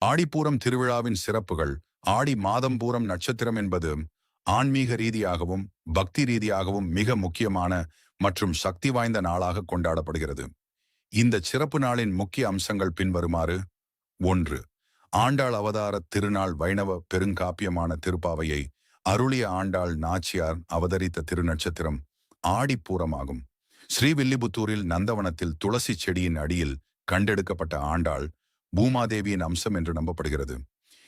ஆடிப்பூரம் திருவிழாவின் சிறப்புகள். ஆடி மாதம் பூரம் நட்சத்திரம் என்பது ஆன்மீக ரீதியாகவும் பக்தி ரீதியாகவும் மிக முக்கியமான மற்றும் சக்தி வாய்ந்த நாளாக கொண்டாடப்படுகிறது. இந்த சிறப்பு நாளின் முக்கிய அம்சங்கள் பின்வருமாறு. 1. ஆண்டாள் அவதார திருநாள். வைணவ பெருங்காப்பியமான திருப்பாவையை அருளிய ஆண்டாள் நாச்சியார் அவதரித்த திருநட்சத்திரம் ஆடிப்பூரமாகும். ஸ்ரீவில்லிபுத்தூரில் நந்தவனத்தில் துளசி செடியின் அடியில் கண்டெடுக்கப்பட்ட ஆண்டாள் பூமாதேவியின் அம்சம் என்று நம்பப்படுகிறது.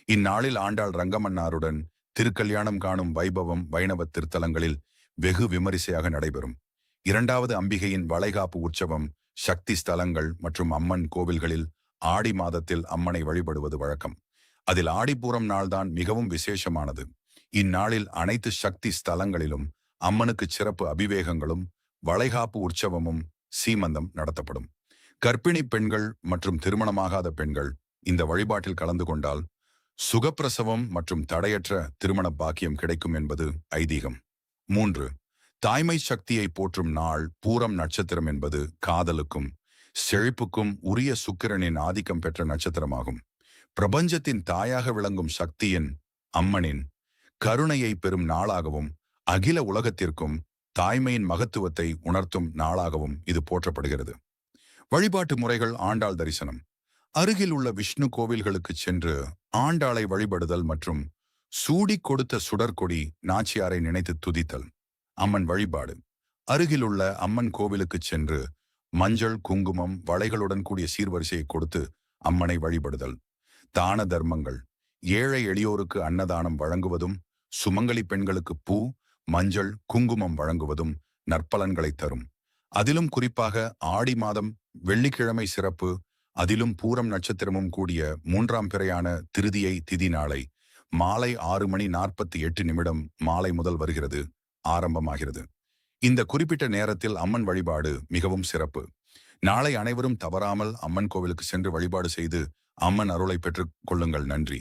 இந்நாளில் ஆண்டாள் ரங்கமன்னாருடன் திருக்கல்யாணம் காணும் வைபவம் வைணவ திருத்தலங்களில் வெகு விமரிசையாக நடைபெறும். 2. அம்பிகையின் வளைகாப்பு உற்சவம். சக்தி ஸ்தலங்கள் மற்றும் அம்மன் கோவில்களில் ஆடி மாதத்தில் அம்மனை வழிபடுவது வழக்கம். அதில் ஆடிப்பூரம் நாள்தான் மிகவும் விசேஷமானது. இந்நாளில் அனைத்து சக்தி ஸ்தலங்களிலும் அம்மனுக்கு சிறப்பு அபிவேகங்களும் வளைகாப்பு உற்சவமும் சீமந்தம் நடத்தப்படும். கர்ப்பிணி பெண்கள் மற்றும் திருமணமாகாத பெண்கள் இந்த வழிபாட்டில் கலந்து கொண்டால் சுகப்பிரசவம் மற்றும் தடையற்ற திருமண பாக்கியம் கிடைக்கும் என்பது ஐதீகம். 3. தாய்மை சக்தியை போற்றும் நாள். பூரம் நட்சத்திரம் என்பது காதலுக்கும் செழிப்புக்கும் உரிய சுக்கிரனின் ஆதிக்கம் பெற்ற நட்சத்திரமாகும். பிரபஞ்சத்தின் தாயாக விளங்கும் சக்தியின் அம்மனின் கருணையை பெறும் நாளாகவும் அகில உலகத்திற்கும் தாய்மையின் மகத்துவத்தை உணர்த்தும் நாளாகவும் இது போற்றப்படுகிறது. வழிபாட்டு முறைகள். ஆண்டாள் தரிசனம். அருகில் உள்ள விஷ்ணு கோவில்களுக்கு சென்று ஆண்டாளை வழிபடுதல் மற்றும் சூடி கொடுத்த சுடற்கொடி நாச்சியாரை நினைத்து துதித்தல். அம்மன் வழிபாடு. அருகில் உள்ள அம்மன் கோவிலுக்கு சென்று மஞ்சள் குங்குமம் வளைகளுடன் கூடிய சீர்வரிசையை கொடுத்து அம்மனை வழிபடுதல். தான தர்மங்கள். ஏழை எளியோருக்கு அன்னதானம் வழங்குவதும் சுமங்கலி பெண்களுக்கு பூ மஞ்சள் குங்குமம் வழங்குவதும் நற்பலன்களை தரும். அதிலும் குறிப்பாக ஆடி மாதம் வெள்ளிக்கிழமை சிறப்பு. அதிலும் பூரம் நட்சத்திரமும் கூடிய 3ஆம் பிறையான திருதியை திதி நாளை மாலை 6:48 மாலை முதல் வருகிறது ஆரம்பமாகிறது. இந்த குறிப்பிட்ட நேரத்தில் அம்மன் வழிபாடு மிகவும் சிறப்பு. நாளை அனைவரும் தவறாமல் அம்மன் கோவிலுக்கு சென்று வழிபாடு செய்து அம்மன் அருளை பெற்றுக் கொள்ளுங்கள். நன்றி.